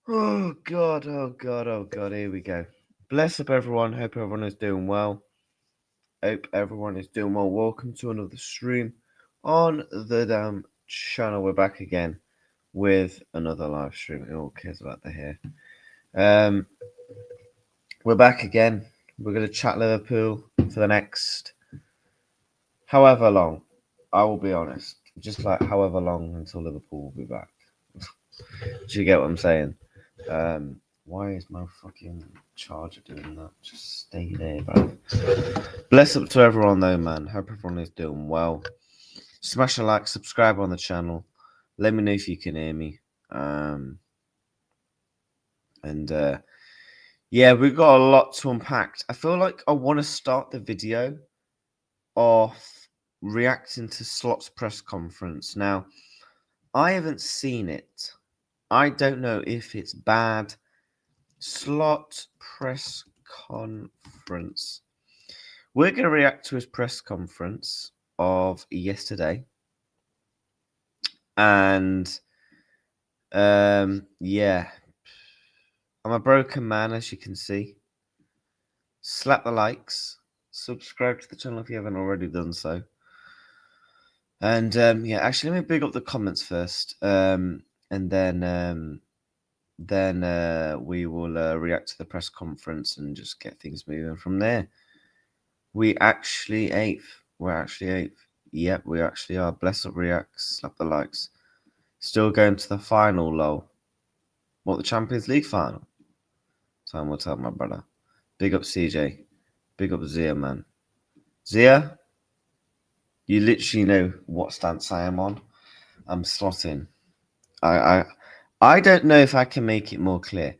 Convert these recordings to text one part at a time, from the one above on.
Oh God, oh God, oh God, here we go. Bless up everyone. Hope everyone is doing well. Hope everyone is doing well. Welcome to another stream on the damn channel. We're back again with another live stream. Who all cares about the hair? We're back again. We're gonna chat Liverpool for the next however long. I will be honest. Just like however long until Liverpool will be back. Do you get what I'm saying? Why is my fucking charger doing that? Just stay there, bro. Bless up to everyone though, man. Hope everyone is doing well. Smash a like, subscribe on the channel. Let me know if you can hear me. And yeah, we've got a lot to unpack. I feel like I want to start the video off reacting to Slot's press conference. Now, I haven't seen it. I don't know if it's bad. Slot press conference. We're going to react to his press conference of yesterday. And yeah, I'm a broken man, as you can see. Slap the likes, subscribe to the channel if you haven't already done so. And yeah, actually, let me big up the comments first, and then we will react to the press conference and just get things moving from there. We actually eighth. We're actually eighth. Yep, we actually are. Bless up, reacts, slap the likes. Still going to the final, lol. What, the Champions League final? Time will tell, my brother. Big up CJ. Big up Zia, man. Zia, you literally know what stance I am on. I'm slotting. I don't know if I can make it more clear.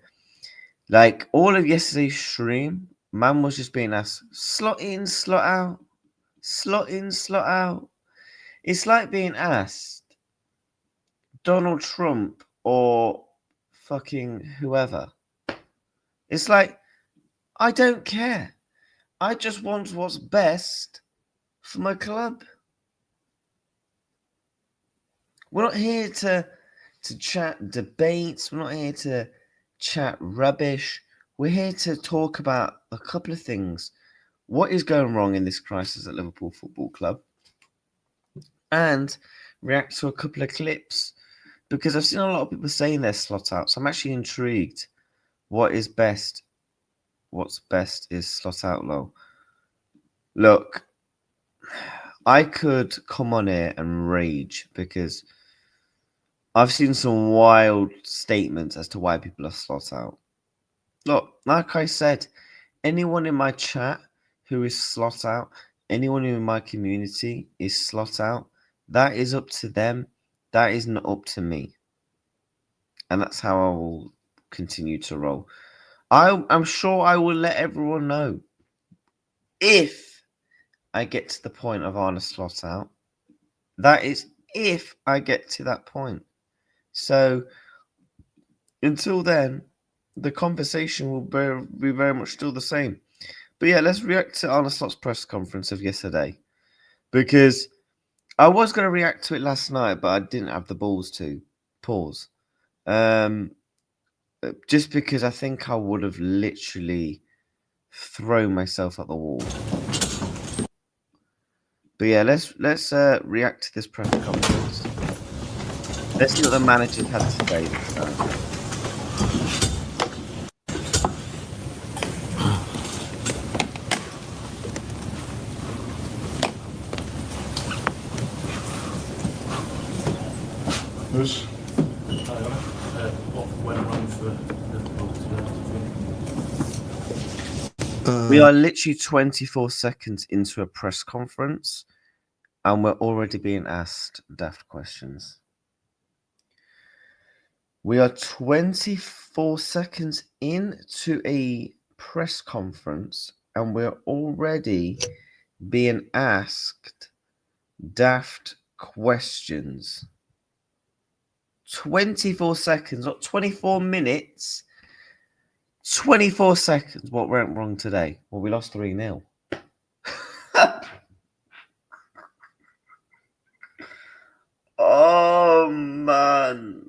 Like all of yesterday's stream, man was just being asked, slot in, slot out, slot in, slot out. It's like being asked Donald Trump or fucking whoever. It's like, I don't care. I just want what's best for my club. We're not here to chat debates. We're not here to chat rubbish. We're here to talk about a couple of things. What is going wrong in this crisis at Liverpool Football Club? And react to a couple of clips because I've seen a lot of people saying their slot out. So I'm actually intrigued. What is best? What's best is slot out low. Look, I could come on here and rage because I've seen some wild statements as to why people are slot out. Look, like I said, anyone in my chat who is slot out, anyone in my community is slot out, that is up to them. That is not up to me. And that's how I will continue to roll. I'm sure I will let everyone know if I get to the point of Arna slot out. That is if I get to that point. So until then, the conversation will be very much still the same. But yeah, let's react to Arne Slot's press conference of yesterday. Because I was going to react to it last night, but I didn't have the balls to pause. Just because I think I would have literally thrown myself at the wall. But yeah, let's react to this press conference. Let's see what the managers had to say this time. What went wrong for Liverpool today? We are literally 24 seconds into a press conference, and we're already being asked daft questions. We are 24 seconds into a press conference, and we're already being asked daft questions. 24 seconds, not 24 minutes. 24 seconds. What went wrong today? Well, we lost 3-0. Oh, man.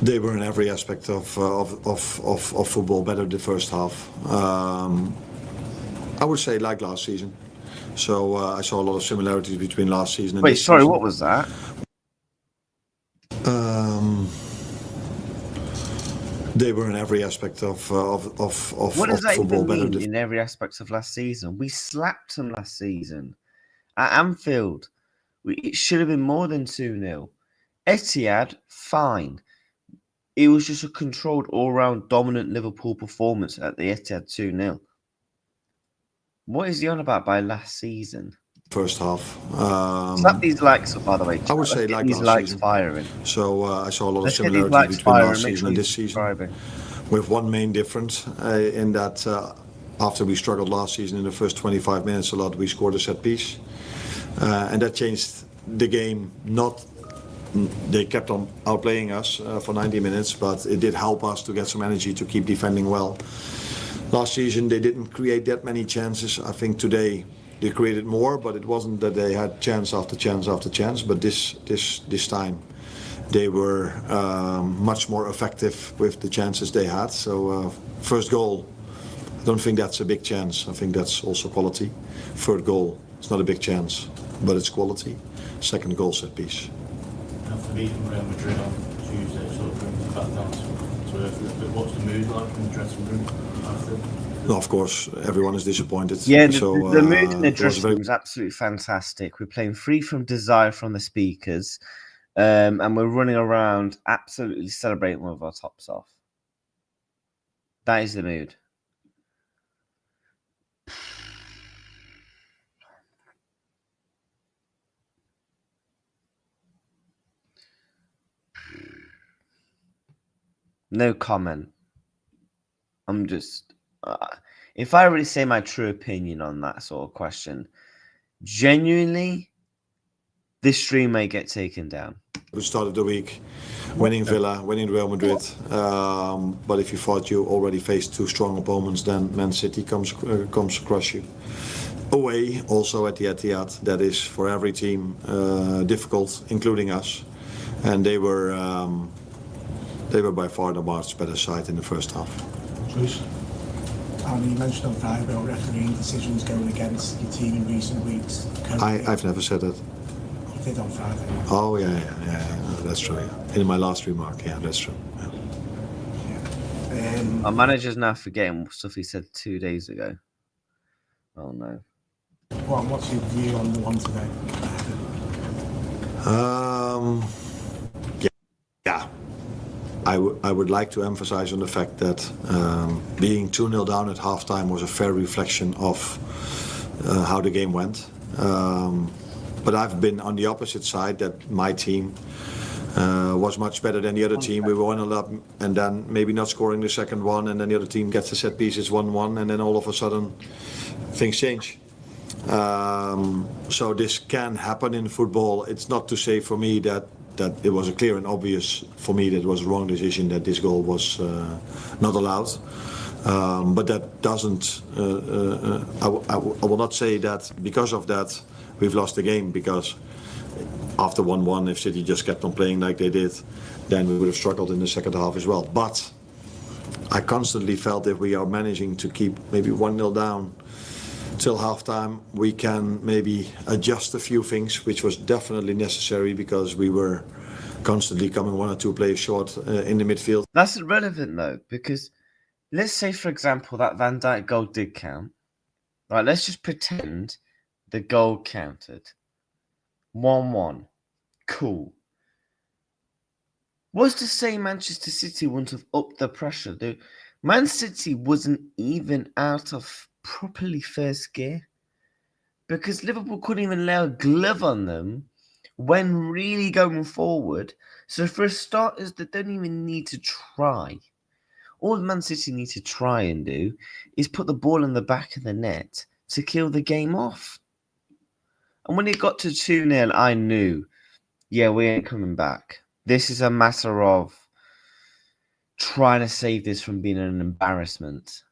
They were in every aspect of football better the first half. I would say like last season. So I saw a lot of similarities between last season and Wait, this sorry, season. what was that? They were in every aspect of What does that football even better. mean in every aspect of last season? We slapped them last season at Anfield. It should have been more than 2-0. Etihad, fine. It was just a controlled, all-round, dominant Liverpool performance at the Etihad 2-0. What is he on about by last season? First half. Slap these likes up, by the way. I would say like these last likes season. firing. So I saw a lot of Let's get these similarities likes between firing. last Make season sure and you're this season, subscribing. with one main difference in that after we struggled last season in the first 25 minutes a lot, we scored a set piece, and that changed the game. They kept on outplaying us for 90 minutes, but it did help us to get some energy to keep defending well. Last season they didn't create that many chances. I think today they created more, but it wasn't that they had chance after chance after chance. But this time they were much more effective with the chances they had. So first goal, I don't think that's a big chance. I think that's also quality. Third goal, it's not a big chance, but it's quality. Second goal, set piece. After beating Real Madrid on Tuesday, sort of brings it back down to earth a little bit. What's the mood like in the dressing room after? No, of course, everyone is disappointed. Yeah, so, the mood in the it was dressing room is absolutely fantastic. We're playing free from desire from the speakers, and we're running around absolutely celebrating with our tops off. That is the mood. No comment. I'm just... if I really say my true opinion on that sort of question, genuinely, this stream may get taken down. We started the week winning Villa, winning Real Madrid. But if you thought you already faced two strong opponents, then Man City comes across you. Away, also at the Etihad, that is for every team difficult, including us. And they were by far the much better side in the first half. Please. You mentioned on Friday about refereeing decisions going against your team in recent weeks. I've never said that. You did on Friday. Oh yeah, that's true. Yeah. In my last remark, yeah, that's true. Yeah. Our manager's now forgetting stuff he said 2 days ago. Oh no. What's your view on the one today? Yeah. I would like to emphasize on the fact that being 2-0 down at halftime was a fair reflection of how the game went. But I've been on the opposite side, that my team was much better than the other team. We were 1-0 up and then maybe not scoring the second one, and then the other team gets a set piece, it's 1-1, and then all of a sudden things change. So this can happen in football. It's not to say for me that it was a clear and obvious for me that it was a wrong decision that this goal was not allowed. But that doesn't, I will not say that because of that we've lost the game, because after 1-1, if City just kept on playing like they did, then we would have struggled in the second half as well. But I constantly felt if we are managing to keep maybe 1-0 down till halftime, we can maybe adjust a few things, which was definitely necessary because we were constantly coming one or two players short in the midfield. That's irrelevant though, because let's say, for example, that Van Dijk goal did count. Right, let's just pretend the goal counted. 1-1. Cool. What's to say Manchester City wouldn't have upped the pressure? Dude, Man City wasn't even out of properly first gear because Liverpool couldn't even lay a glove on them when really going forward. So for starters, they don't even need to try. All Man City need to try and do is put the ball in the back of the net to kill the game off. And when it got to 2-0, I knew, yeah, we ain't coming back. This is a matter of trying to save this from being an embarrassment.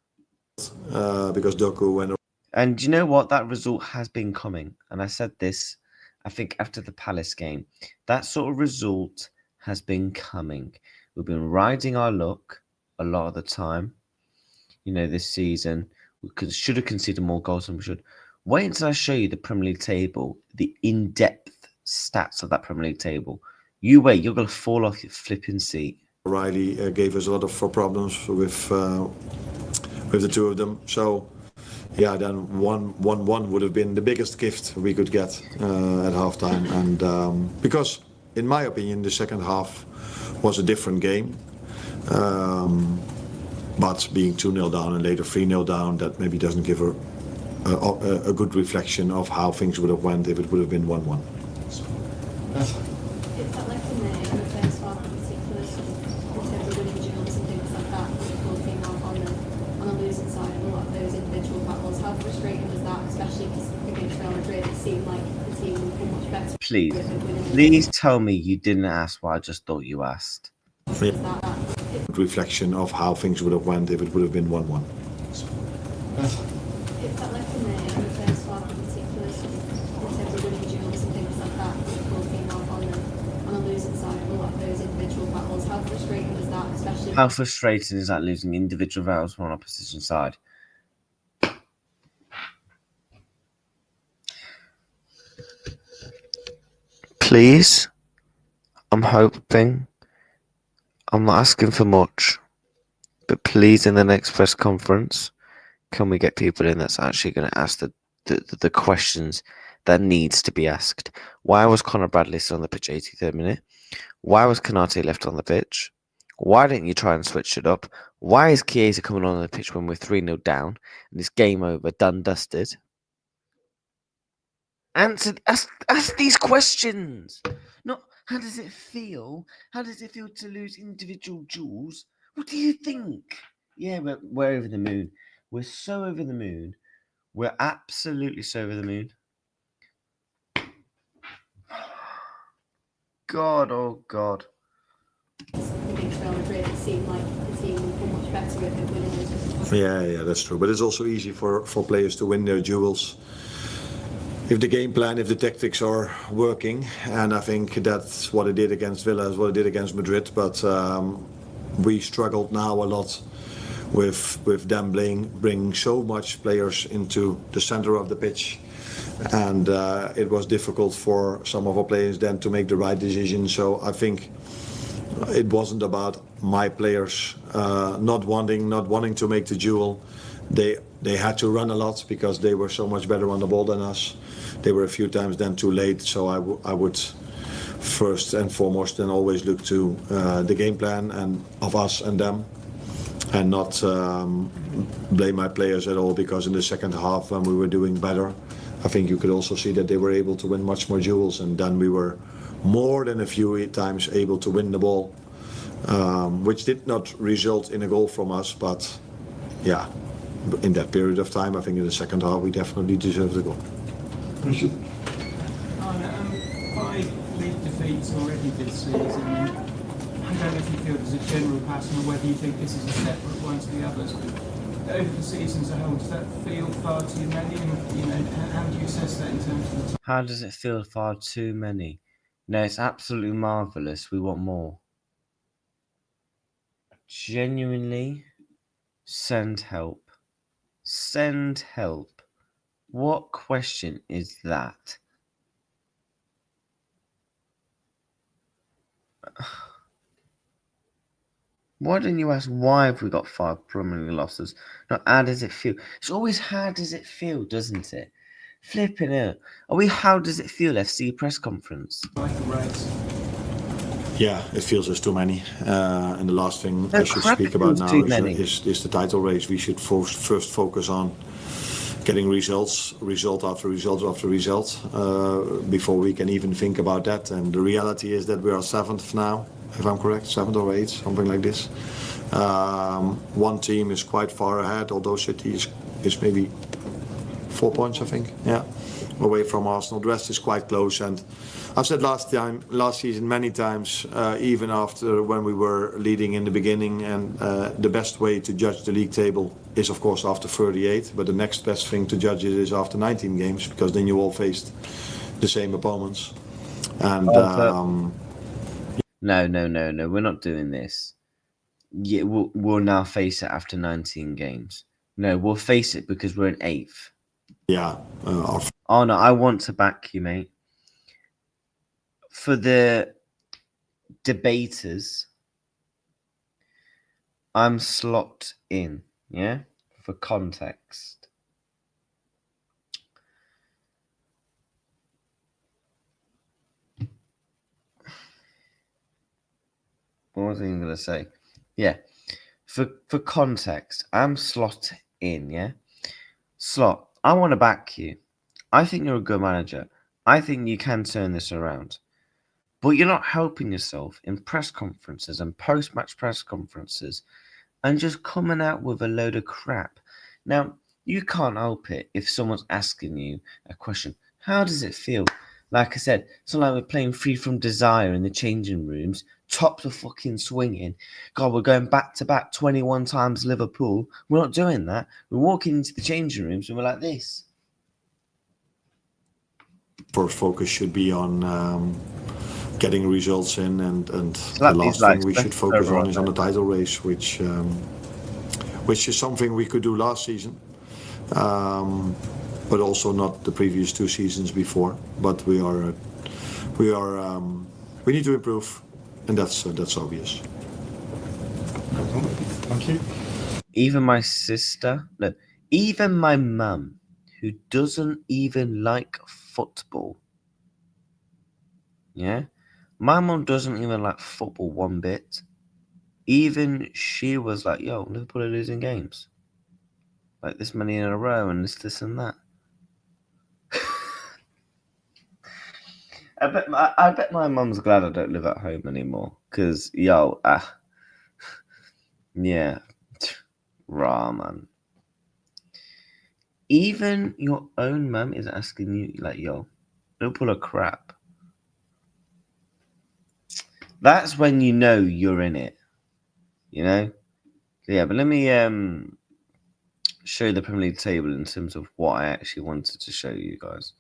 Because Doku went. And you know what? That result has been coming. And I said this, I think, after the Palace game. That sort of result has been coming. We've been riding our luck a lot of the time. You know, this season we should have conceded more goals than we should. Wait until I show you the Premier League table, the in-depth stats of that Premier League table. You wait, you're gonna fall off your flipping seat. Riley gave us a lot of problems with the two of them. So, yeah, then 1-1 would have been the biggest gift we could get at halftime. And because, in my opinion, the second half was a different game. But being 2-0 down and later 3-0 down, that maybe doesn't give a good reflection of how things would have went if it would have been 1-1. It felt like in the first half in particular, sort of in terms of winning duels and things like that, Liverpool came out on the losing side of a lot of those individual battles. How frustrating was that, especially against Real Madrid? It seemed like the team would be much better. Please tell me you didn't ask what I just thought you asked. Yeah. Reflection of how things would have went if it would have been 1-1. It felt like in the first half in particular, sort of in terms of winning duels and things like that, Liverpool came out on the losing side of a lot of those individual battles. How frustrating was that, especially? How frustrating is that, losing individual battles from an opposition side? Please, I'm hoping, I'm not asking for much, but please, in the next press conference, can we get people in that's actually going to ask the questions that needs to be asked? Why was Conor Bradley still on the pitch 83rd minute? Why was Kanate left on the pitch? Why didn't you try and switch it up? Why is Chiesa coming on the pitch when we're 3-0 down and it's game over, done, dusted? Ask these questions. Not how does it feel? How does it feel to lose individual duels? What do you think? Yeah, we're over the moon. We're so over the moon. We're absolutely so over the moon. God, oh God. Against Real Madrid, it seemed like the team would be much better if it winning those. Yeah, that's true. But it's also easy for players to win their duels if the game plan, if the tactics are working. And I think that's what it did against Villa, is what it did against Madrid. But we struggled now a lot with them bringing so much players into the center of the pitch. And it was difficult for some of our players then to make the right decision. So I think it wasn't about my players not wanting to make the duel. They had to run a lot because they were so much better on the ball than us. They were a few times then too late. So I would first and foremost then always look to the game plan and of us and them, and not blame my players at all, because in the second half when we were doing better, I think you could also see that they were able to win much more duels, and then we were more than a few times able to win the ball, which did not result in a goal from us. But yeah, in that period of time, I think in the second half we definitely deserved the goal. 5 league defeats already this season. I don't know if you feel there's a general pattern, or whether you think this is a separate one to the others. But over the season as a whole, does that feel far too many? And how do you assess that in terms of the? How does it feel? Far too many? No, it's absolutely marvelous. We want more. Genuinely, send help. Send help. What question is that? Why didn't you ask why have we got 5 Premier League losses? Not how does it feel? It's always how does it feel, doesn't it? Flipping it. Are we how does it feel FC press conference? Yeah, it feels there's too many. And the last thing I should speak about now is the title race. We should first focus on getting result after result after result, before we can even think about that. And the reality is that we are 7th now, if I'm correct, 7th or 8th, something like this. One team is quite far ahead, although City is maybe 4 points, I think, yeah, away from Arsenal. The rest is quite close, and I've said last season many times, even after when we were leading in the beginning, and the best way to judge the league table is of course after 38, but the next best thing to judge it is after 19 games, because then you all faced the same opponents. And No, we're not doing this. Yeah, we'll now face it after 19 games. No, we'll face it because we're in 8th. Yeah, Oh no, I want to back you, mate. For the debaters, I'm slot in, yeah? For context. What was I even going to say? Yeah. For context, I'm slot in, yeah? Slot, I want to back you. I think you're a good manager. I think you can turn this around. But you're not helping yourself in press conferences and post-match press conferences and just coming out with a load of crap. Now, you can't help it if someone's asking you a question. How does it feel? Like I said, it's not like we're playing Free From Desire in the changing rooms, tops are fucking swinging. God, we're going back to back 21 times Liverpool. We're not doing that. We're walking into the changing rooms and we're like this. first focus should be on getting results in, and Slap the these last thing likes, we press should focus over on on is on the that. title race, which is something we could do last season, but also not the previous 2 seasons before. But we need to improve, and that's obvious. Thank you. Even my sister, no, even my mum, who doesn't even like football. Yeah? My mum doesn't even like football one bit. Even she was like, yo, Liverpool are losing games. Like this many in a row and this and that. I bet my mum's glad I don't live at home anymore. Because, yeah. Rah, man. Even your own mum is asking you, like, yo, Liverpool are crap. That's when you know you're in it. You know? Yeah, but let me show you the Premier League table in terms of what I actually wanted to show you guys.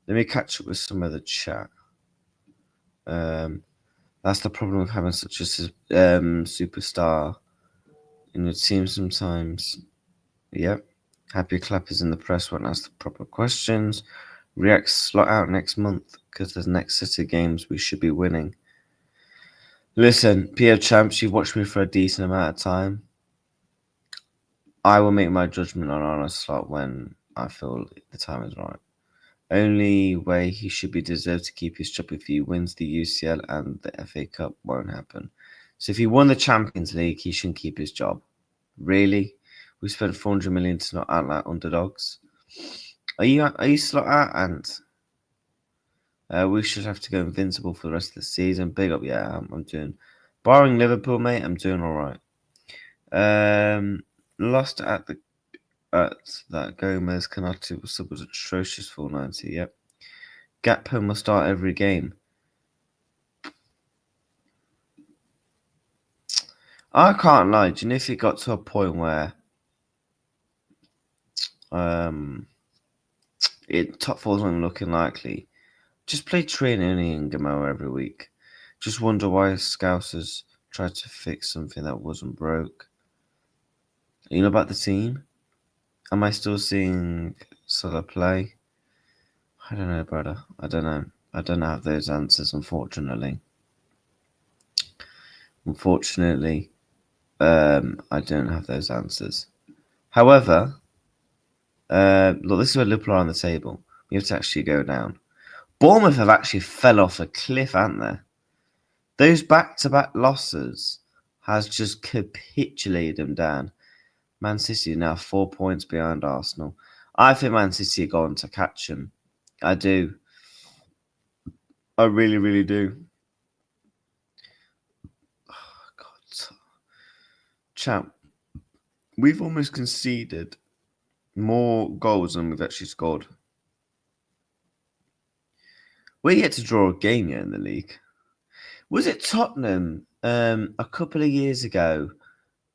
Let me catch up with some of the chat. That's the problem with having such a superstar in your team sometimes. Yep. Happy clappers in the press won't ask the proper questions. React slot out next month because there's next City games we should be winning. Listen, PO Champs, you've watched me for a decent amount of time. I will make my judgment on a slot when I feel the time is right. Only way he should be deserved to keep his job if he wins the UCL and the FA Cup won't happen. So if he won the Champions League, he shouldn't keep his job. Really? We spent 400 million to not act like underdogs. Are you slot out? And we should have to go invincible for the rest of the season. Big up, yeah. I'm doing. Barring Liverpool, mate, I'm doing all right. Lost at that Gomez Canati was atrocious full 90. Yep. Gakpo must start every game. I can't lie. Do you know if it got to a point where top four wasn't looking likely? Just play Trini and Gamo every week. Just wonder why Scousers tried to fix something that wasn't broke. You know about the team? Am I still seeing Salah play? I don't know, brother. I don't know. I don't have those answers, unfortunately. I don't have those answers. However, look, this is where Liverpool are on the table. We have to actually go down. Bournemouth have actually fell off a cliff, haven't they? Those back-to-back losses has just capitulated them down. Man City now 4 points behind Arsenal. I think Man City are going to catch them. I do. I really, really do. Oh, God. Champ, we've almost conceded more goals than we've actually scored. We're yet to draw a game yet in the league. Was it Tottenham a couple of years ago?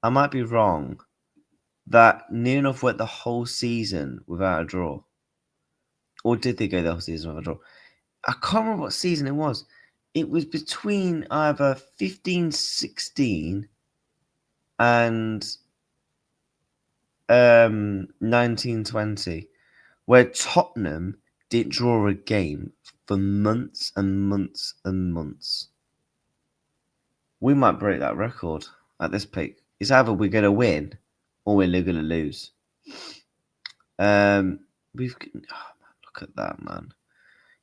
I might be wrong. That near enough went the whole season without a draw. Or did they go the whole season without a draw? I can't remember what season it was. it was between either 15-16 and 19-20, where Tottenham didn't draw a game for months and months and months. We might break that record at this peak. It's either we're going to win or we're going to lose. Look at that, man.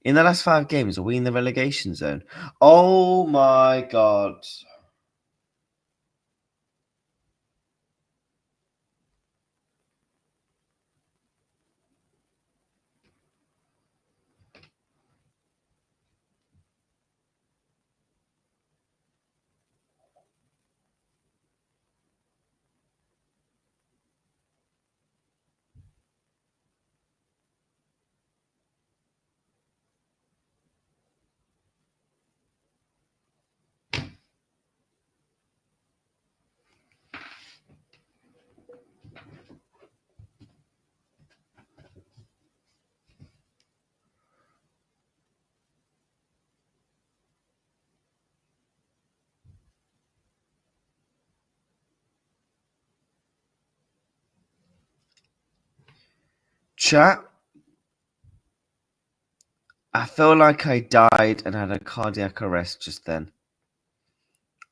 In the last 5 games, are we in the relegation zone? Oh my God. Chat, I feel like I died and had a cardiac arrest just then.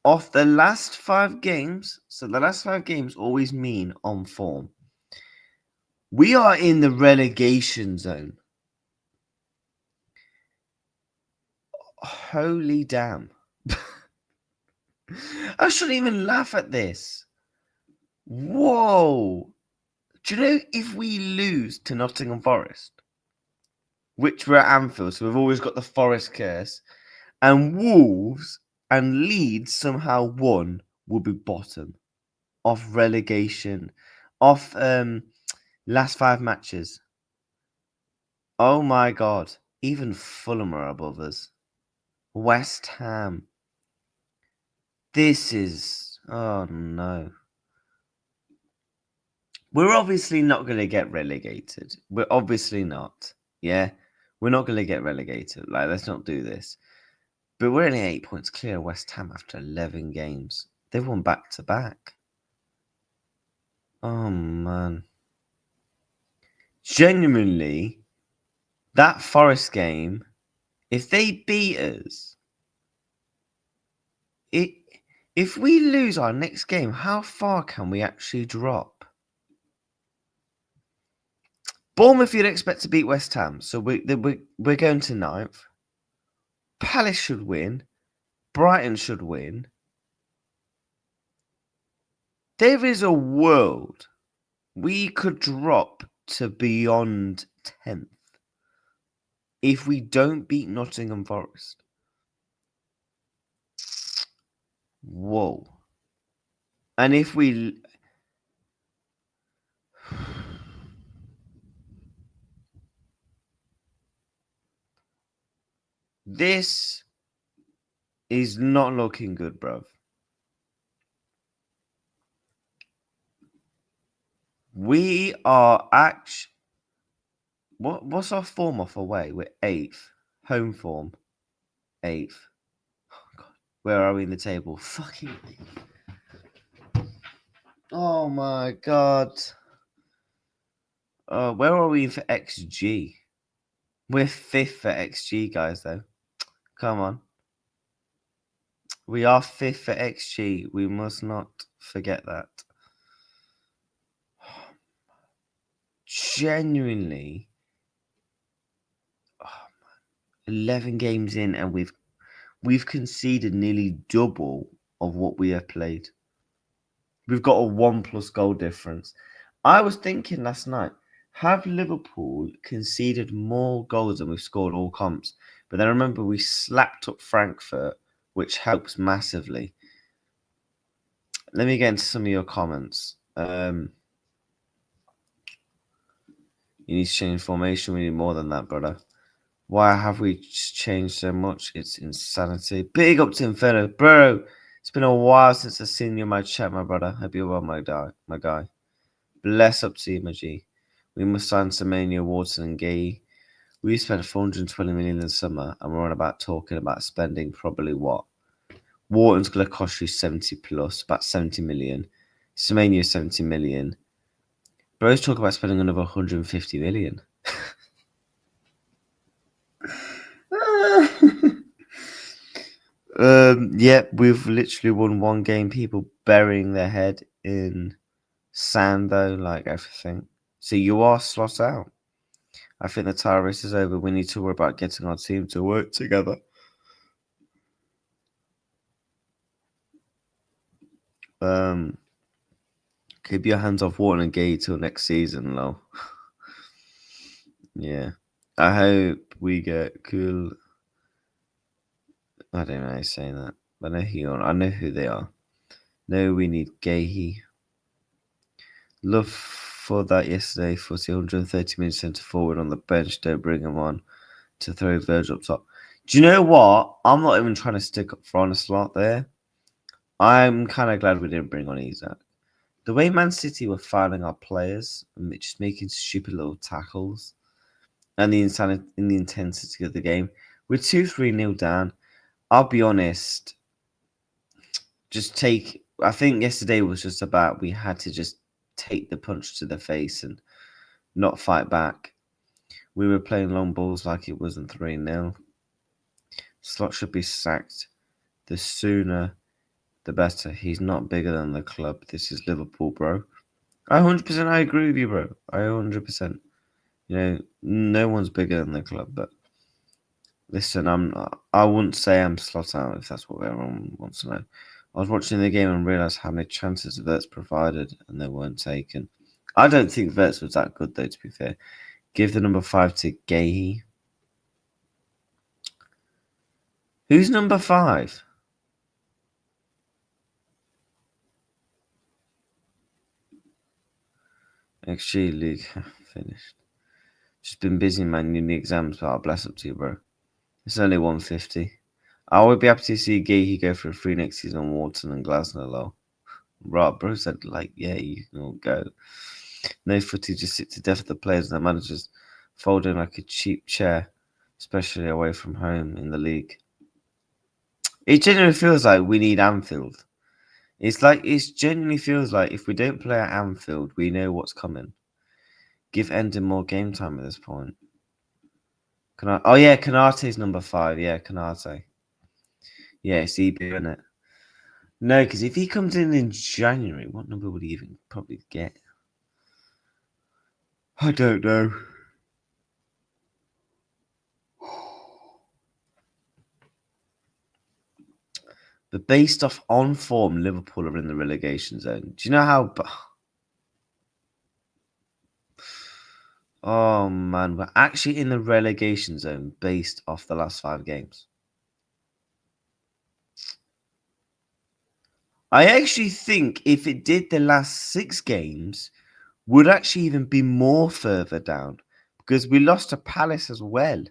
Off the last 5 games, so the last 5 games always mean on form. We are in the relegation zone. Holy damn. I shouldn't even laugh at this. Whoa. Do you know if we lose to Nottingham Forest, which we're at Anfield, so we've always got the Forest curse, and Wolves and Leeds somehow won, will be bottom off relegation, off last 5 matches. Oh my God. Even Fulham are above us. West Ham. This is... Oh no. We're obviously not going to get relegated. We're obviously not. Yeah? We're not going to get relegated. Like, let's not do this. But we're only 8 points clear of West Ham after 11 games. They've won back-to-back. Oh, man. Genuinely, that Forest game, if they beat us, if we lose our next game, how far can we actually drop? Bournemouth, you'd expect to beat West Ham, so we're going to 9th. Palace should win. Brighton should win. There is a world we could drop to beyond 10th if we don't beat Nottingham Forest. Whoa. And if we... This is not looking good, bruv. We are actually... What's our form off away? We're 8th. Home form. 8th. Oh, God. Where are we in the table? Fucking 8th. Oh, my God. Where are we for XG? We're 5th for XG, guys, though. Come on. We are 5th for XG. We must not forget that. Genuinely. Oh, man. 11 games in and we've conceded nearly double of what we have played. We've got a 1+ goal difference. I was thinking last night, have Liverpool conceded more goals than we've scored all comps? But then I remember we slapped up Frankfurt, which helps massively. Let me get into some of your comments. You need to change formation. We need more than that, brother. Why have we changed so much? It's insanity. Big up to Inferno. Bro, it's been a while since I've seen you in my chat, my brother. Hope you're well, my guy. Bless up to you, my G. We must sign Semenya, Watson, and Gay. We spent 420 million in the summer, and we're on about talking about spending probably what? Wharton's going to cost you 70 plus, about 70 million. Semenyo 70 million. Bro's talking about spending another 150 million. Yeah, we've literally won one game. People burying their head in sand, though, like everything. So you are slot out. I think the title race is over. We need to worry about getting our team to work together. Keep your hands off Wharton and Gay till next season, lol. Yeah. I hope we get cool. I don't know how to say that. I know who they are. No, we need Gahey. Love for that yesterday. 130 minutes centre forward on the bench. Don't bring him on to throw Virgil up top. Do you know what? I'm not even trying to stick up for on a slot there. I'm kind of glad we didn't bring on Isak. The way Man City were fouling our players and just making stupid little tackles and the intensity of the game. We're 2-3-0 down. I'll be honest. I think yesterday was just about we had to just take the punch to the face and not fight back. We were playing long balls like it wasn't 3-0. Slot should be sacked. The sooner, the better. He's not bigger than the club. This is Liverpool, bro. 100% I agree with you, bro. 100%. You know, no one's bigger than the club, but listen, I wouldn't say I'm slot out if that's what everyone wants to know. I was watching the game and realised how many chances Verts provided and they weren't taken. I don't think Verts was that good, though, to be fair. Give the number 5 to Gahey. Who's number 5? XG League finished. Just been busy, man. Uni exams, but I'll bless up to you, bro. It's only 150. I would be happy to see Gahey go for a free next season on Wharton and Glasgow, low. Right, bro said, like, yeah, you can all go. No footy, just sit to death of the players and the managers folding like a cheap chair, especially away from home in the league. It genuinely feels like we need Anfield. It genuinely feels like if we don't play at Anfield, we know what's coming. Give Endon more game time at this point. Kanate's number 5. Yeah, Kanate. Yeah, it's EB, isn't it? No, because if he comes in January, what number would he even probably get? I don't know. But based off on form, Liverpool are in the relegation zone. Do you know how... Oh, man. We're actually in the relegation zone based off the last 5 games. I actually think if it did the last 6 games, would actually even be more further down. Because we lost to Palace as well.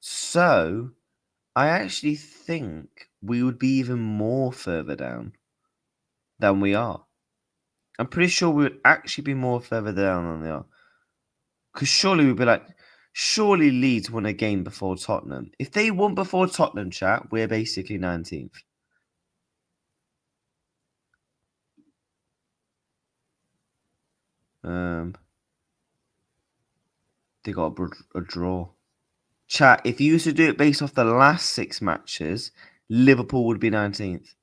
So, I actually think we would be even more further down than we are. I'm pretty sure we would actually be more further down than they are. Because surely we'd be like, surely Leeds won a game before Tottenham. If they won before Tottenham, chat, we're basically 19th. They got a draw. Chat, if you used to do it based off the last 6 matches, Liverpool would be 19th.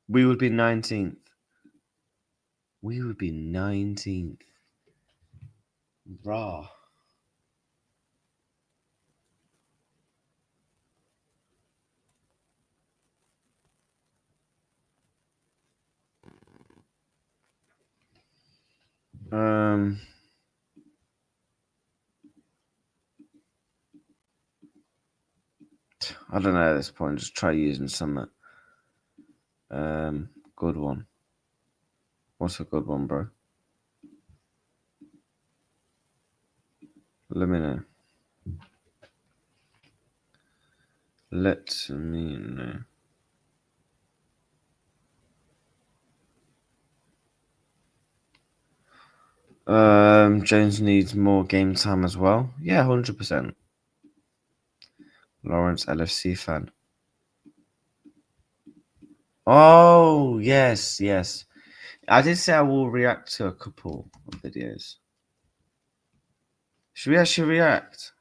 We would be 19th. We would be 19th. Raw. I don't know at this point. Just try using some good one. What's a good one, bro? Let me know. Let me know. Jones needs more game time as well. Yeah, 100%. Lawrence LFC fan. Oh, yes, yes. I did say I will react to a couple of videos. Should we actually react?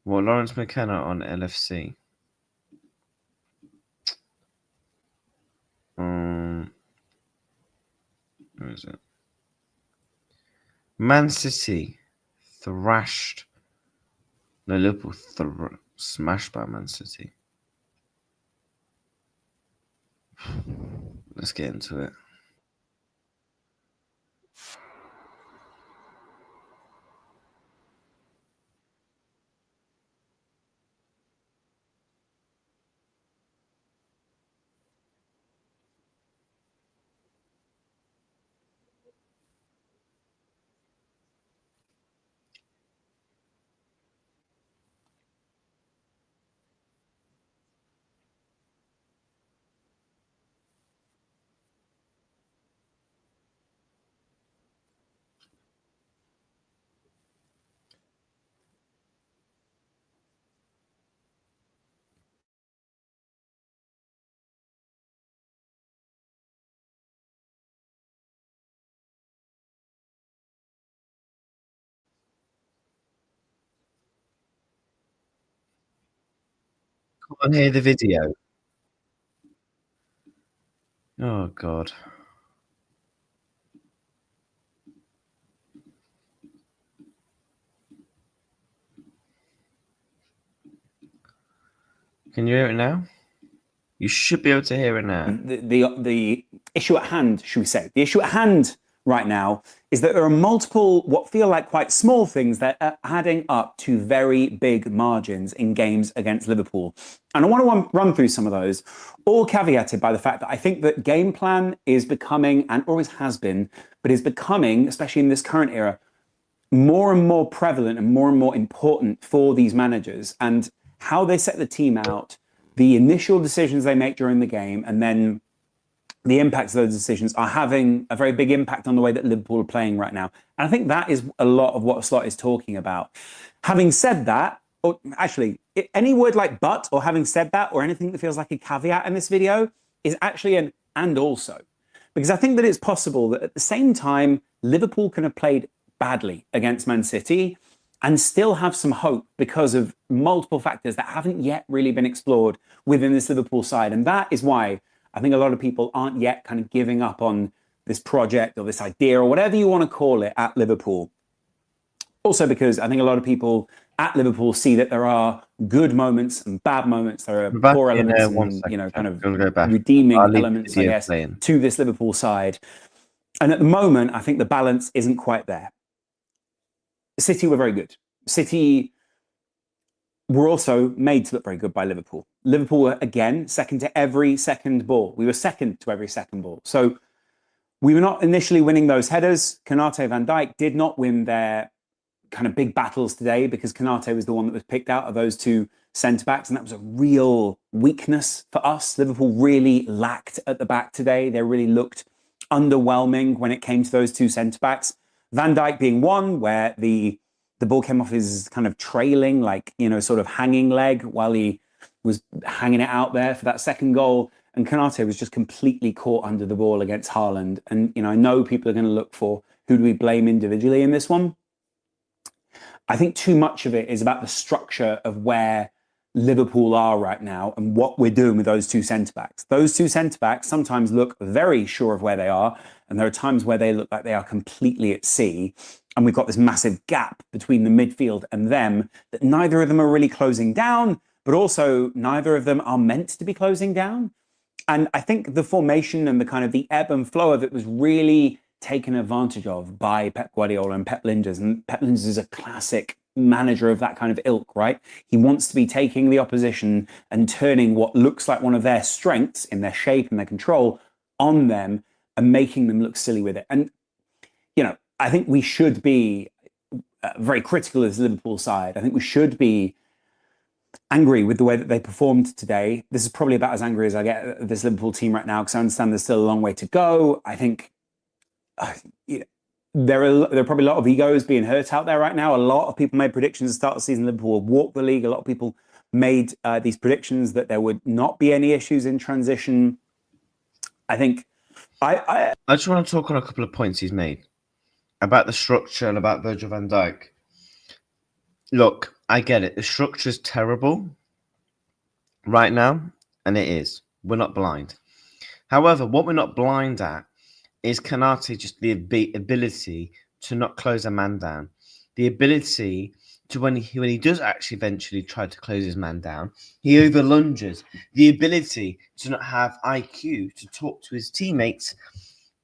Well, Lawrence McKenna on LFC. Where is it? Man City thrashed. No, Liverpool smashed by Man City. Let's get into it. Can't hear the video. Oh, God. Can you hear it now? You should be able to hear it now. The issue at hand, should we say, the issue at hand right now is that there are multiple, what feel like quite small things that are adding up to very big margins in games against Liverpool. And I want to run through some of those, all caveated by the fact that I think that game plan is becoming, and always has been, but is becoming, especially in this current era, more and more prevalent and more important for these managers, and how they set the team out, the initial decisions they make during the game, and then the impacts of those decisions are having a very big impact on the way that Liverpool are playing right now. And I think that is a lot of what Slot is talking about. Having said that, or actually, any word like but or having said that or anything that feels like a caveat in this video is actually an and also. Because I think that it's possible that at the same time, Liverpool can have played badly against Man City and still have some hope because of multiple factors that haven't yet really been explored within this Liverpool side. And that is why I think a lot of people aren't yet kind of giving up on this project or this idea or whatever you want to call it at Liverpool. Also because I think a lot of people at Liverpool see that there are good moments and bad moments. There are poor elements and, kind of redeeming elements, I guess, to this Liverpool side. And at the moment, I think the balance isn't quite there. City were very good. City were also made to look very good by Liverpool. Liverpool were, again, second to every second ball. We were second to every second ball. So we were not initially winning those headers. Konate, Van Dijk did not win their kind of big battles today because Konate was the one that was picked out of those two centre-backs, and that was a real weakness for us. Liverpool really lacked at the back today. They really looked underwhelming when it came to those two centre-backs. Van Dijk being one where the ball came off his kind of trailing, like, sort of hanging leg while he was hanging it out there for that second goal. And Konate was just completely caught under the ball against Haaland. And, I know people are going to look for who do we blame individually in this one. I think too much of it is about the structure of where Liverpool are right now and what we're doing with those two centre-backs. Those two centre-backs sometimes look very sure of where they are, and there are times where they look like they are completely at sea. And we've got this massive gap between the midfield and them that neither of them are really closing down, but also neither of them are meant to be closing down. And I think the formation and the kind of the ebb and flow of it was really taken advantage of by Pep Guardiola and Pep Lijnders. And Pep Lijnders is a classic manager of that kind of ilk, right? He wants to be taking the opposition and turning what looks like one of their strengths in their shape and their control on them and making them look silly with it. And, I think we should be very critical as the Liverpool side. I think we should be angry with the way that they performed today. This is probably about as angry as I get at this Liverpool team right now because I understand there's still a long way to go. I think you know, there are probably a lot of egos being hurt out there right now. A lot of people made predictions at the start of the season Liverpool would walk the league. A lot of people made these predictions that there would not be any issues in transition. I think I just want to talk on a couple of points he's made about the structure and about Virgil van Dijk. Look, I get it. The structure is terrible right now, and it is. We're not blind. However, what we're not blind at is Kanate just the ability to not close a man down. The ability to, when he does actually eventually try to close his man down, he over lunges. The ability to not have IQ to talk to his teammates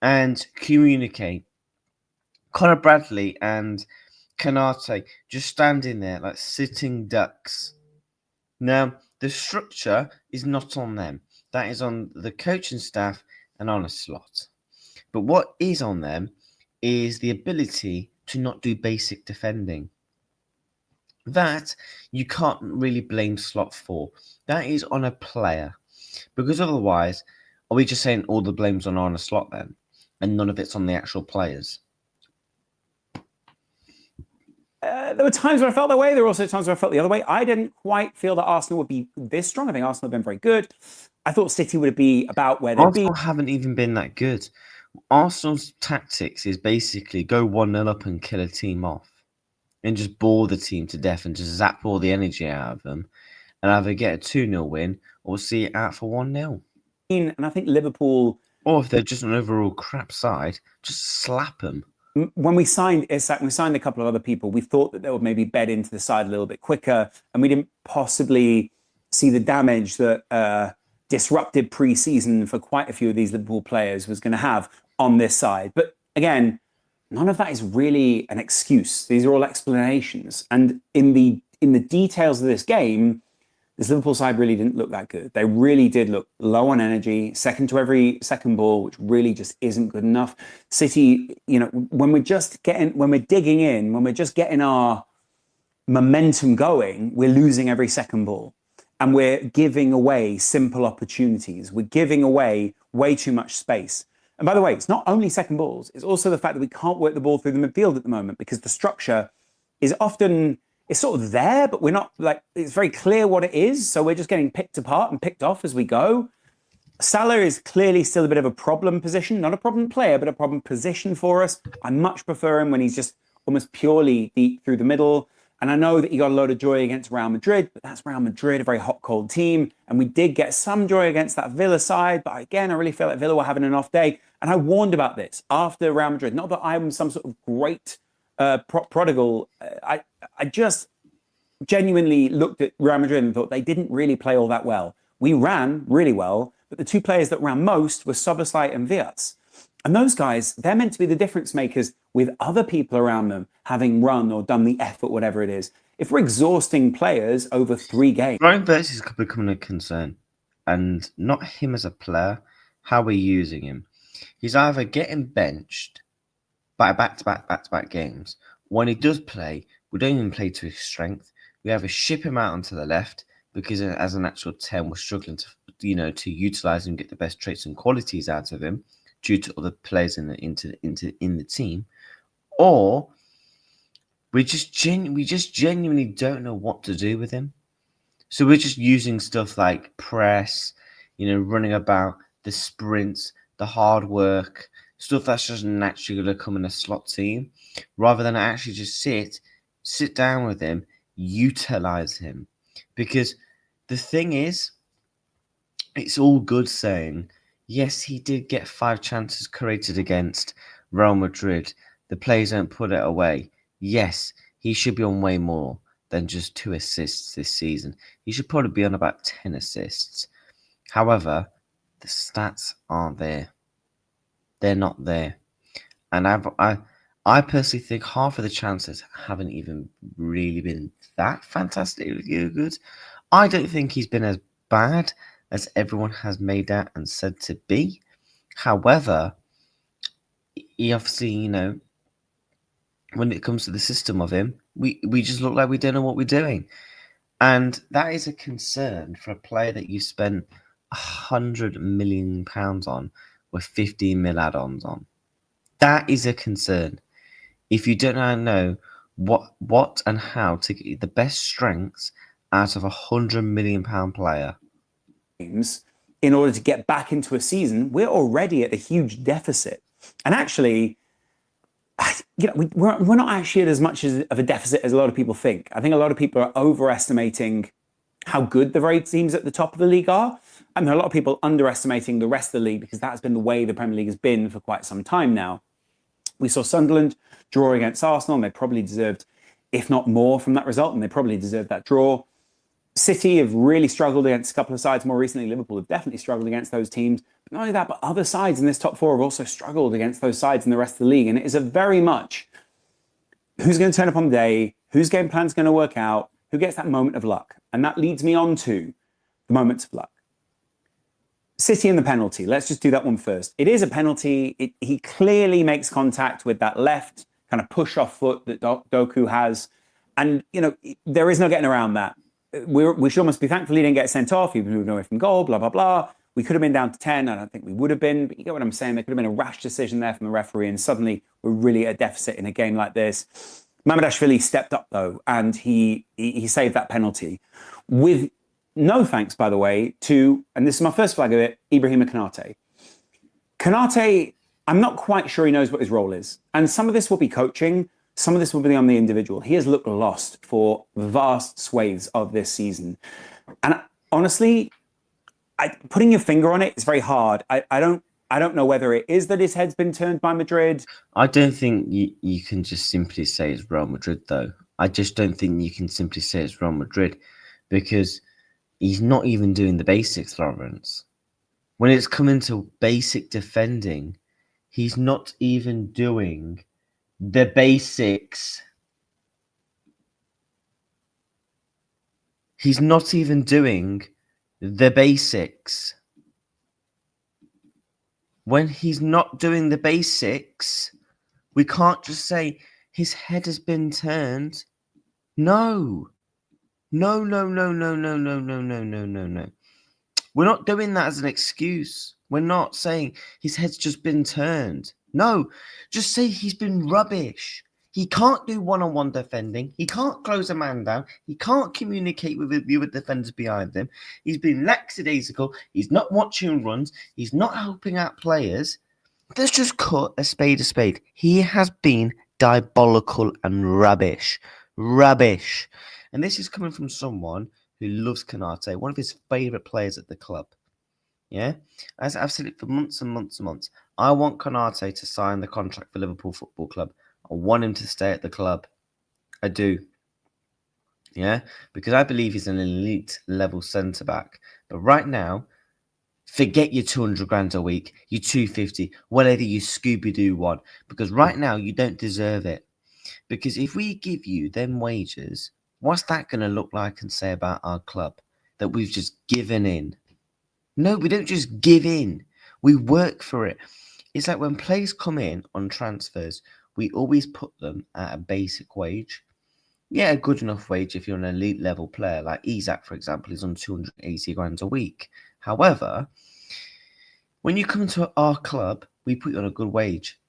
and communicate. Conor Bradley and Kanate just standing there like sitting ducks. Now, the structure is not on them. That is on the coaching staff and on a slot. But what is on them is the ability to not do basic defending. That you can't really blame slot for. That is on a player. Because otherwise, are we just saying all the blame's on Arne Slot then? And none of it's on the actual players? there were times where I felt that way. There were also times where I felt the other way. I didn't quite feel that Arsenal would be this strong. I think Arsenal have been very good. I thought City would be about where they'd be. Arsenal haven't even been that good. Arsenal's tactics is basically go 1-0 up and kill a team off. And just bore the team to death and just zap all the energy out of them. And either get a 2-0 win or see it out for 1-0. And I think Liverpool... Or if they're just an overall crap side, just slap them. When we signed Isak, we signed a couple of other people, we thought that they would maybe bed into the side a little bit quicker, and we didn't possibly see the damage that disrupted pre-season for quite a few of these Liverpool players was going to have on this side. But again, none of that is really an excuse. These are all explanations. And in the details of this game, this Liverpool side really didn't look that good. They really did look low on energy, second to every second ball, which really just isn't good enough. City, you know, when we're digging in, when we're just getting our momentum going, we're losing every second ball. And we're giving away simple opportunities. We're giving away way too much space. And by the way, it's not only second balls, it's also the fact that we can't work the ball through the midfield at the moment because the structure is often... It's sort of there, but we're not like, it's very clear what it is. So we're just getting picked apart and picked off as we go. Salah is clearly still a bit of a problem position, not a problem player, but a problem position for us. I much prefer him when he's just almost purely deep through the middle. And I know that he got a load of joy against Real Madrid, but that's Real Madrid, a very hot, cold team. And we did get some joy against that Villa side. But again, I really feel like Villa were having an off day. And I warned about this after Real Madrid. Not that I'm some sort of great prodigal. I just genuinely looked at Real Madrid and thought they didn't really play all that well. We ran really well, but the two players that ran most were Szoboszlai and Wirtz. And those guys, they're meant to be the difference makers with other people around them having run or done the effort, whatever it is. If we're exhausting players over 3 games... Ryan Wirtz is becoming a concern. And not him as a player, how we're using him. He's either getting benched by back-to-back games. When he does play, we don't even play to his strength. We either ship him out onto the left because as an actual 10, we're struggling to utilize him, get the best traits and qualities out of him due to other players in the team, or we just genuinely don't know what to do with him. So we're just using stuff like press, running about, the sprints, the hard work, stuff that's just naturally going to come in a slot team, rather than actually just sit down with him, utilize him. Because the thing is, it's all good saying, yes, he did get 5 chances created against Real Madrid. The players don't put it away. Yes, he should be on way more than just 2 assists this season. He should probably be on about 10 assists. However, the stats aren't there. They're not there. And I personally think half of the chances haven't even really been that fantastically good. I don't think he's been as bad as everyone has made out and said to be. However, he obviously, when it comes to the system of him, we just look like we don't know what we're doing. And that is a concern for a player that you spent £100 million on with 15 mil add-ons on. That is a concern. If you don't know what and how to get the best strengths out of £100 million player. Games in order to get back into a season, we're already at a huge deficit. And actually, we're not actually at as much of a deficit as a lot of people think. I think a lot of people are overestimating how good the very teams at the top of the league are. And there are a lot of people underestimating the rest of the league because that's been the way the Premier League has been for quite some time now. We saw Sunderland draw against Arsenal, and they probably deserved, if not more, from that result, and they probably deserved that draw. City have really struggled against a couple of sides more recently. Liverpool have definitely struggled against those teams. But not only that, but other sides in this top four have also struggled against those sides in the rest of the league. And it is a very much who's going to turn up on the day, whose game plan's going to work out, who gets that moment of luck. And that leads me on to the moments of luck. City and the penalty. Let's just do that one first. It is a penalty. He clearly makes contact with that left kind of push-off foot that Doku has. And, there is no getting around that. We should almost be thankful he didn't get sent off. He was moving away from goal, blah, blah, blah. We could have been down to 10. I don't think we would have been. But you get what I'm saying? There could have been a rash decision there from the referee. And suddenly we're really at a deficit in a game like this. Mamardashvili stepped up, though, and he saved that penalty. With no thanks, by the way, to, and this is my first flag of it, Ibrahima Konate. Konate, I'm not quite sure he knows what his role is. And some of this will be coaching. Some of this will be on the individual. He has looked lost for vast swathes of this season. And honestly, putting your finger on it is very hard. I don't know whether it is that his head's been turned by Madrid. I don't think you can just simply say it's Real Madrid, though. I just don't think you can simply say it's Real Madrid because he's not even doing the basics, Lawrence. When it's coming to basic defending, he's not even doing the basics. He's not even doing the basics. When he's not doing the basics, we can't just say his head has been turned. No. No. We're not doing that as an excuse. We're not saying his head's just been turned. No, just say he's been rubbish. He can't do one-on-one defending. He can't close a man down. He can't communicate with the other defenders behind him. He's been lackadaisical. He's not watching runs. He's not helping out players. Let's just cut a spade a spade. He has been diabolical and rubbish. Rubbish. And this is coming from someone who loves Konate, one of his favourite players at the club. Yeah? As I've said it for months and months and months. I want Konate to sign the contract for Liverpool Football Club. I want him to stay at the club. I do. Yeah? Because I believe he's an elite level centre-back. But right now, forget your 200 grand a week, your 250, whatever you Scooby-Doo want. Because right now, you don't deserve it. Because if we give you them wages, what's that going to look like and say about our club? That we've just given in. No, we don't just give in. We work for it. It's like when players come in on transfers, we always put them at a basic wage. Yeah, a good enough wage if you're an elite level player. Like Isak, for example, is on 280 grand a week. However, when you come to our club, we put you on a good wage.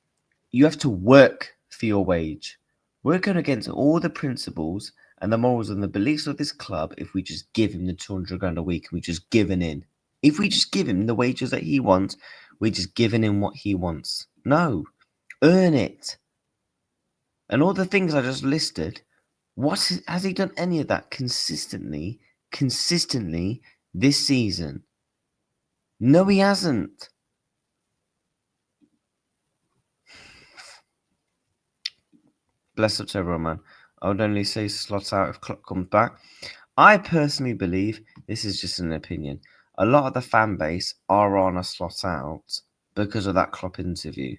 You have to work for your wage. We're going against all the principles and the morals and the beliefs of this club if we just give him the 200 grand a week and we just given in. If we just give him the wages that he wants, we're just giving him what he wants. No, earn it. And all the things I just listed, has he done any of that consistently this season? No, he hasn't. Bless up to everyone, man. I would only say slot out if Klopp comes back. I personally believe, this is just an opinion, a lot of the fan base are on a slot out because of that Klopp interview.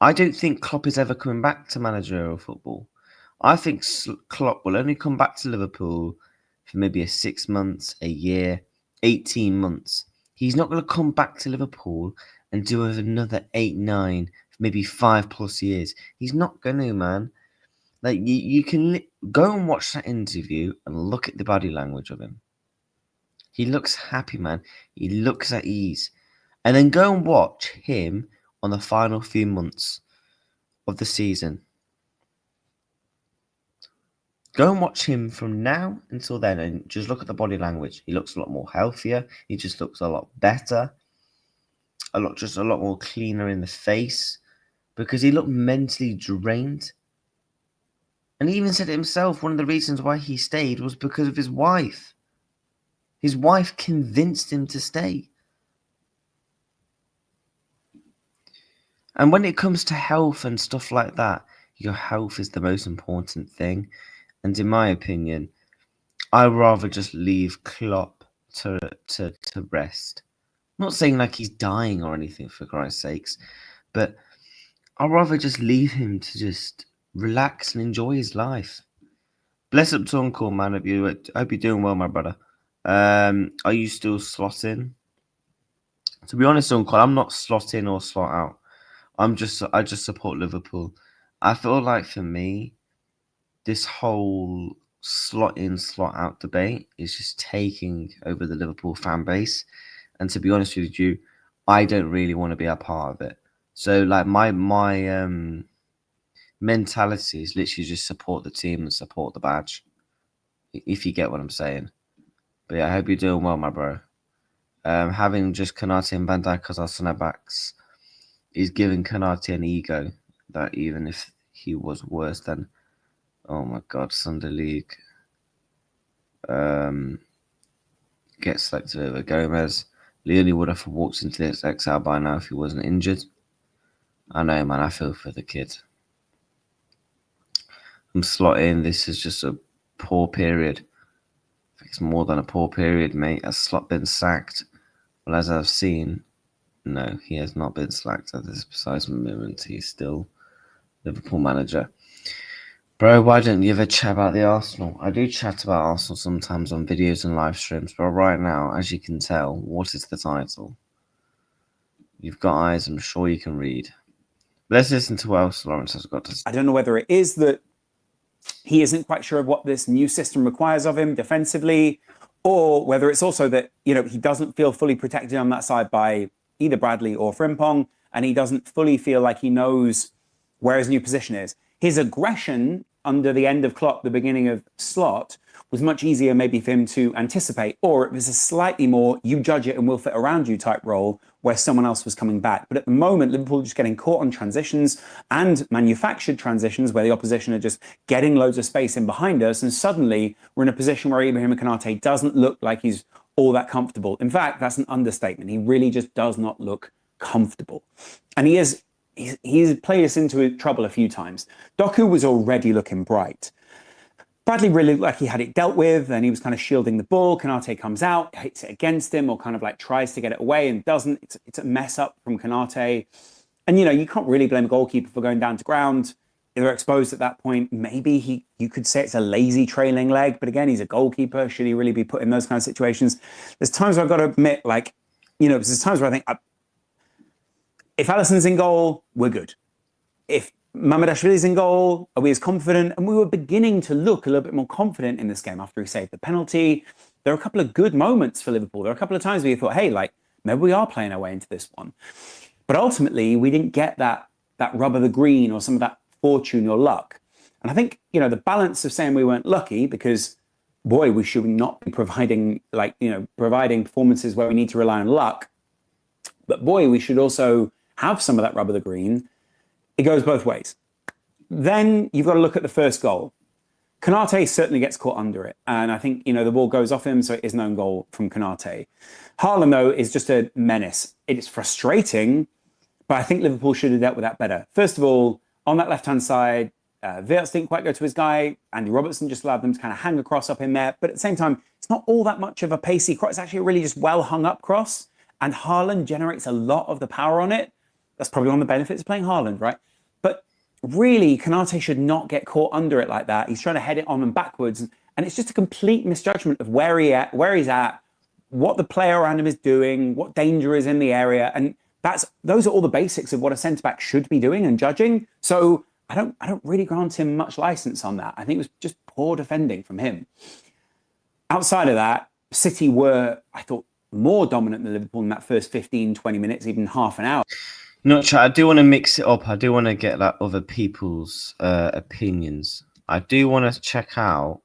I don't think Klopp is ever coming back to managerial football. I think Klopp will only come back to Liverpool for maybe 6 months, a year, 18 months. He's not going to come back to Liverpool and do another 8, 9, maybe 5+ years. He's not going to, man. Like, you can go and watch that interview and look at the body language of him. He looks happy, man. He looks at ease. And then go and watch him on the final few months of the season. Go and watch him from now until then and just look at the body language. He looks a lot more healthier. He just looks a lot better. A lot more cleaner in the face because he looked mentally drained. And he even said it himself, one of the reasons why he stayed was because of his wife. His wife convinced him to stay. And when it comes to health and stuff like that, your health is the most important thing. And in my opinion, I'd rather just leave Klopp to rest. I'm not saying like he's dying or anything, for Christ's sakes, but I'd rather just leave him to just relax and enjoy his life. Bless up to Uncle, man. Hope you're doing well, my brother. Are you still slotting? To be honest, Uncle, I'm not slot in or slot out. I just support Liverpool. I feel like for me, this whole slot in, slot out debate is just taking over the Liverpool fan base. And to be honest with you, I don't really want to be a part of it. So like my mentality is literally just support the team and support the badge. If you get what I'm saying. But yeah, I hope you're doing well, my bro. Having just Konate and Van Dijk as our centre backs is giving Konate an ego that even if he was worse than, oh my God, Sunday League gets selected over Gomez. Leone would have walked into this exile by now if he wasn't injured. I know, man, I feel for the kid. I'm slotting. This is just a poor period. It's more than a poor period, mate. Has Slot been sacked? Well, as I've seen, no, he has not been sacked at this precise moment. He's still Liverpool manager. Bro, why don't you ever chat about the Arsenal? I do chat about Arsenal sometimes on videos and live streams, but right now, as you can tell, what is the title? You've got eyes, I'm sure you can read. Let's listen to what else Lawrence has got to say. I don't know whether it is that he isn't quite sure of what this new system requires of him defensively, or whether it's also that, you know, he doesn't feel fully protected on that side by either Bradley or Frimpong, and he doesn't fully feel like he knows where his new position is. His aggression under the end of Klopp, the beginning of Slot, was much easier maybe for him to anticipate, or it was a slightly more you judge it and we'll fit around you type role where someone else was coming back. But at the moment, Liverpool are just getting caught on transitions and manufactured transitions where the opposition are just getting loads of space in behind us, and suddenly we're in a position where Ibrahim Konate doesn't look like he's all that comfortable. In fact, that's an understatement. He really just does not look comfortable. And he's played us into trouble a few times. Doku was already looking bright. Bradley really looked like he had it dealt with and he was kind of shielding the ball. Konate comes out, hits it against him or kind of like tries to get it away and doesn't. It's a mess up from Konate. And, you know, you can't really blame a goalkeeper for going down to ground. They're exposed at that point. Maybe you could say it's a lazy trailing leg, but again, he's a goalkeeper. Should he really be put in those kind of situations? There's times where I've got to admit, like, you know, there's times where I think, if Alisson's in goal, we're good. If Mamardashvili's in goal, are we as confident? And we were beginning to look a little bit more confident in this game after he saved the penalty. There are a couple of good moments for Liverpool. There are a couple of times where you thought, hey, like, maybe we are playing our way into this one. But ultimately, we didn't get that rub of the green or some of that fortune or luck. And I think, you know, the balance of saying we weren't lucky because, boy, we should not be providing performances where we need to rely on luck. But boy, we should also have some of that rub of the green. It goes both ways. Then you've got to look at the first goal. Konate certainly gets caught under it. And I think, you know, the ball goes off him, so it is no own goal from Konate. Haaland, though, is just a menace. It is frustrating, but I think Liverpool should have dealt with that better. First of all, on that left-hand side, Wirtz didn't quite go to his guy. Andy Robertson just allowed them to kind of hang across up in there. But at the same time, it's not all that much of a pacey cross. It's actually a really just well hung up cross. And Haaland generates a lot of the power on it. That's probably one of the benefits of playing Haaland, right? But really, Konate should not get caught under it like that. He's trying to head it on and backwards. And it's just a complete misjudgment of where he's at, what the player around him is doing, what danger is in the area. And those are all the basics of what a centre-back should be doing and judging. So I don't really grant him much license on that. I think it was just poor defending from him. Outside of that, City were, I thought, more dominant than Liverpool in that first 15, 20 minutes, even half an hour. Not sure. I do want to mix it up. I do want to get like other people's opinions. I do want to check out.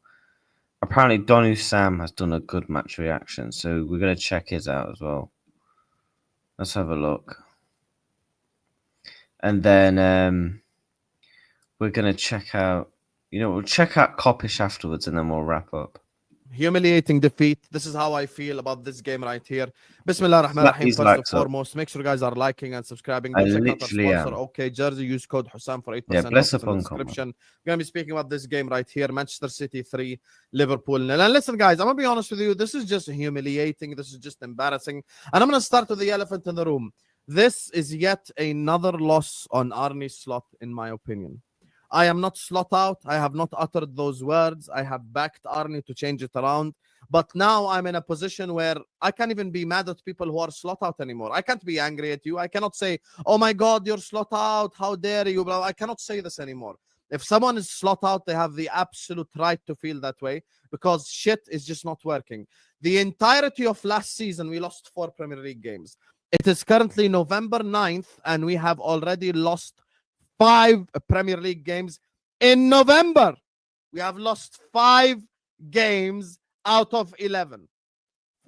Apparently, Donu Sam has done a good match reaction, so we're gonna check his out as well. Let's have a look, and then we're gonna check out. We'll check out Coppish afterwards, and then we'll wrap up. Humiliating defeat. This is how I feel about this game right here. Bismillah ar-Rahman Slap ar-Rahim. these First and likes up. foremost, make sure you guys are liking and subscribing. I Do check out our literally sponsor, am. OK Jersey. Use code Hussam for 8% Yeah, off bless in up the on description. We're going to be speaking about this game right here. Manchester City 3, Liverpool 0. And listen, guys, I'm going to be honest with you. This is just humiliating. This is just embarrassing. And I'm going to start with the elephant in the room. This is yet another loss on Arne Slot, in my opinion. I am not slot out. I have not uttered those words. I have backed Arne to change it around. But now I'm in a position where I can't even be mad at people who are slot out anymore. I can't be angry at you. I cannot say, oh my God, you're slot out. How dare you? I cannot say this anymore. If someone is slot out, they have the absolute right to feel that way because shit is just not working. The entirety of last season, we lost 4 Premier League games. It is currently November 9th, and we have already lost 5 Premier League games in November. We have lost 5 games out of 11.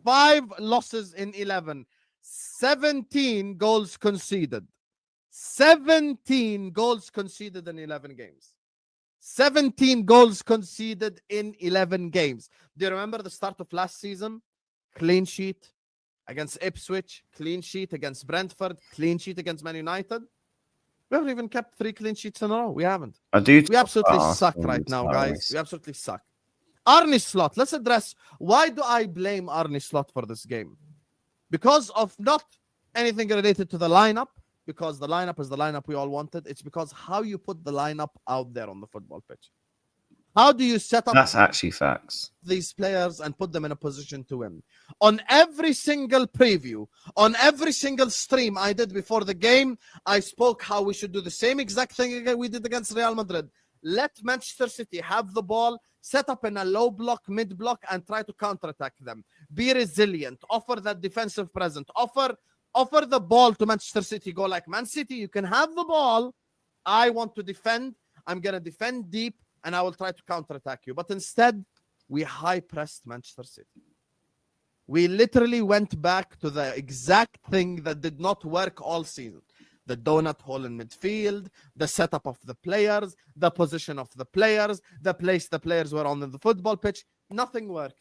5 losses in 11. 17 goals conceded. 17 goals conceded in 11 games. 17 goals conceded in 11 games. Do you remember the start of last season? Clean sheet against Ipswich, clean sheet against Brentford, clean sheet against Man United. We haven't even kept 3 clean sheets in a row. We haven't. We absolutely suck right now, guys. We absolutely suck. Arne Slot, let's address why do I blame Arne Slot for this game? Because of not anything related to the lineup, because the lineup is the lineup we all wanted. It's because how you put the lineup out there on the football pitch. How do you set up That's actually facts. these players and put them in a position to win? On every single preview, on every single stream I did before the game, I spoke how we should do the same exact thing we did against Real Madrid. Let Manchester City have the ball, set up in a low block, mid block, and try to counterattack them. Be resilient. Offer that defensive presence. Offer the ball to Manchester City. Go like, Man City, you can have the ball. I want to defend. I'm going to defend deep, and I will try to counterattack you. But instead, we high-pressed Manchester City. We literally went back to the exact thing that did not work all season. The donut hole in midfield, the setup of the players, the position of the players, the place the players were on the football pitch. Nothing worked.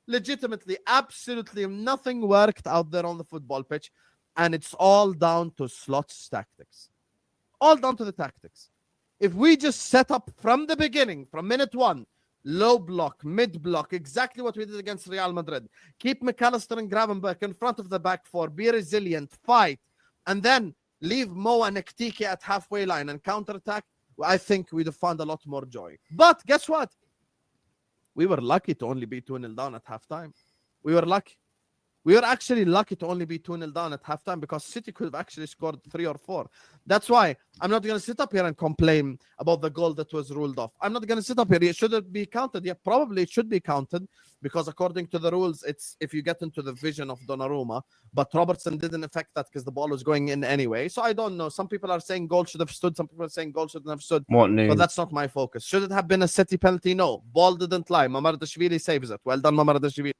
Legitimately, absolutely nothing worked out there on the football pitch. And it's all down to Slot's tactics. All down to the tactics. If we just set up from the beginning, from minute 1, low block, mid block, exactly what we did against Real Madrid. Keep McAllister and Gravenberch in front of the back four. Be resilient, fight, and then leave Mo and Ektike at halfway line and counterattack. I think we'd have found a lot more joy. But guess what? We were lucky to only be 2-0 down at halftime. We were lucky. We were actually lucky to only be 2-0 down at halftime because City could have actually scored 3 or 4. That's why I'm not going to sit up here and complain about the goal that was ruled off. I'm not going to sit up here. Should it be counted? Yeah, probably it should be counted because according to the rules, it's if you get into the vision of Donnarumma. But Robertson didn't affect that because the ball was going in anyway. So I don't know. Some people are saying goal should have stood. Some people are saying goal shouldn't have stood. What news? But that's not my focus. Should it have been a City penalty? No. Ball didn't lie. Mamardashvili saves it. Well done, Mamardashvili.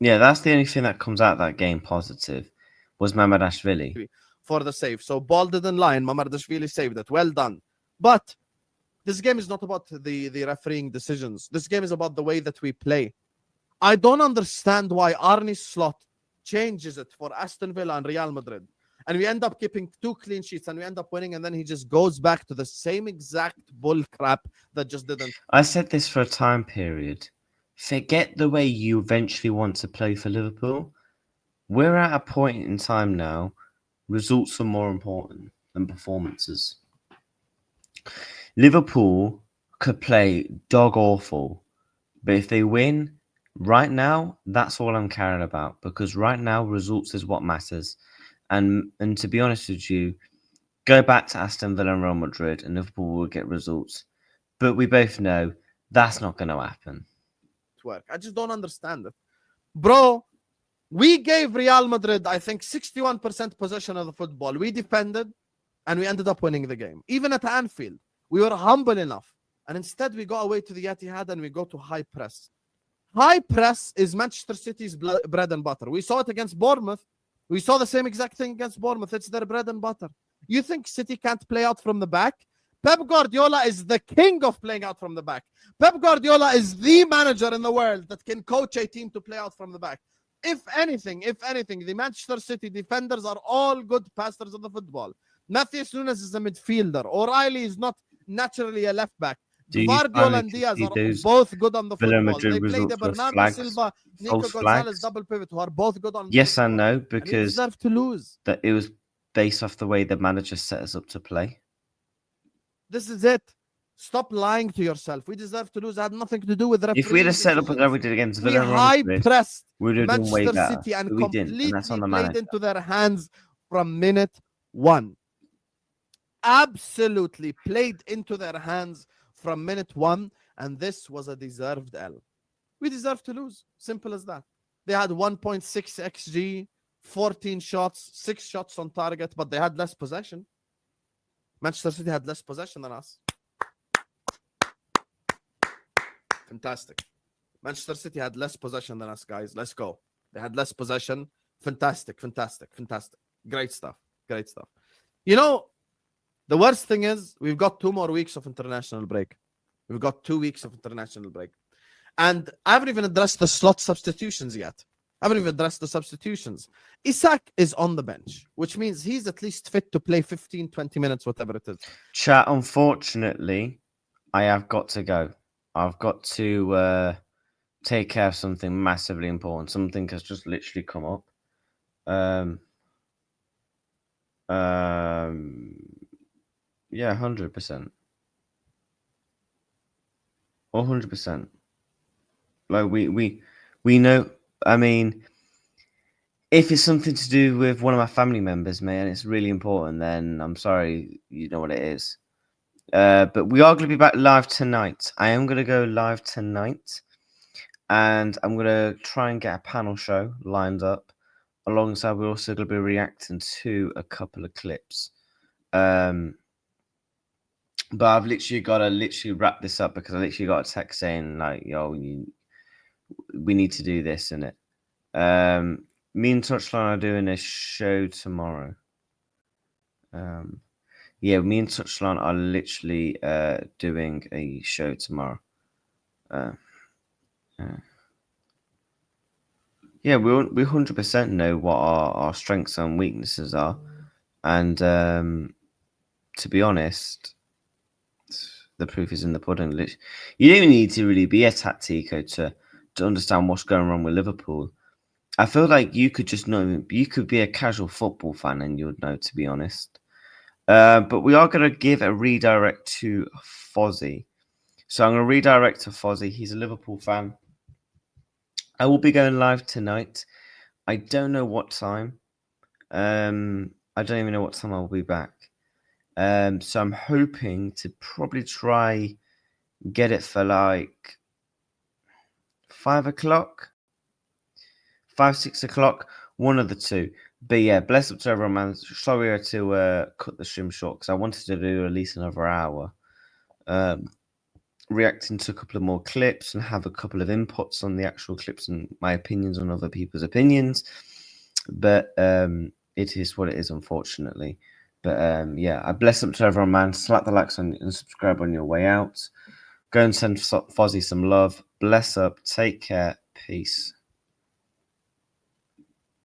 Yeah, that's the only thing that comes out of that game positive was Mamardashvili. For the save. So ball didn't lie and Mamardashvili saved it. Well done. But this game is not about the refereeing decisions. This game is about the way that we play. I don't understand why Arne Slot changes it for Aston Villa and Real Madrid. And we end up keeping 2 clean sheets and we end up winning and then he just goes back to the same exact bull crap that just didn't. I said this for a time period. Forget the way you eventually want to play for Liverpool. We're at a point in time now, results are more important than performances. Liverpool could play dog awful, but if they win, right now, that's all I'm caring about because right now, results is what matters. And to be honest with you, go back to Aston Villa and Real Madrid and Liverpool will get results. But we both know that's not going to happen. Work. I just don't understand it. Bro, We gave Real Madrid, I think, 61% possession of the football. We defended, and we ended up winning the game. Even at Anfield, we were humble enough. And instead, we go away to the Etihad and we go to high press. High press is Manchester City's bread and butter. We saw it against Bournemouth. We saw the same exact thing against Bournemouth. It's their bread and butter. You think City can't play out from the back? Pep Guardiola is the king of playing out from the back. Pep Guardiola is the manager in the world that can coach a team to play out from the back. If anything, the Manchester City defenders are all good passers of the football. Matheus Nunes is a midfielder. O'Reilly is not naturally a left back. Guardiola and Diaz are both good on the football. They play the Bernardo Silva, Nico Gonzalez double pivot, who are both good on the Yes football. and no, And we because deserve to lose. that it was based off the way the manager set us up to play. This is it. Stop lying to yourself. We deserve to lose. It had nothing to do with refereeing. If we had set up as we did against We Villa and high Romford, pressed we would have done way Manchester better. City and But we didn't, and that's completely on the played manager. into their hands from minute one. Absolutely played into their hands from minute one, and this was a deserved L. We deserve to lose. Simple as that. They had 1.6 XG, 14 shots, 6 shots on target, but they had less possession. Manchester City had less possession than us. Fantastic. Manchester City had less possession than us, guys. Let's go. They had less possession. Fantastic, fantastic, fantastic. Great stuff. Great stuff. You know, the worst thing is we've got 2 more weeks of international break. We've got 2 weeks of international break. And I haven't even addressed the slot substitutions yet. I haven't even addressed the substitutions. Isak is on the bench, which means he's at least fit to play 15, 20 minutes, whatever it is. Chat, unfortunately, I have got to go. I've got to take care of something massively important. Something has just literally come up. Yeah, 100%. 100%. Like we know. I mean, if it's something to do with one of my family members, man, it's really important. Then I'm sorry, you know what it is. But we are going to be back live tonight. I am going to go live tonight, and I'm going to try and get a panel show lined up. Alongside, we're also going to be reacting to a couple of clips. But I've literally got to wrap this up because I literally got a text saying like, "Yo, we need to do this," innit? Me and Touchline are doing a show tomorrow. Yeah, me and Touchline are literally doing a show tomorrow. Yeah, we 100% know what our strengths and weaknesses are, and to be honest, the proof is in the pudding. You don't even need to really be a tactico to understand what's going wrong with Liverpool. I feel like you could just know. You could be a casual football fan and you would know, to be honest. But we are going to give a redirect to Fozzie. So I'm going to redirect to Fozzie. He's a Liverpool fan. I will be going live tonight. I don't know what time. I don't even know what time I'll be back. So I'm hoping to probably try get it for like 5 o'clock, 5, 6 o'clock, one of the two. But yeah, bless up to everyone, man. Sorry to cut the stream short because I wanted to do at least another hour. Reacting to a couple of more clips and have a couple of inputs on the actual clips and my opinions on other people's opinions. But it is what it is, unfortunately. But yeah, I bless up to everyone, man. Slap the likes on and subscribe on your way out. Go and send Fozzie some love. Bless up. Take care. Peace.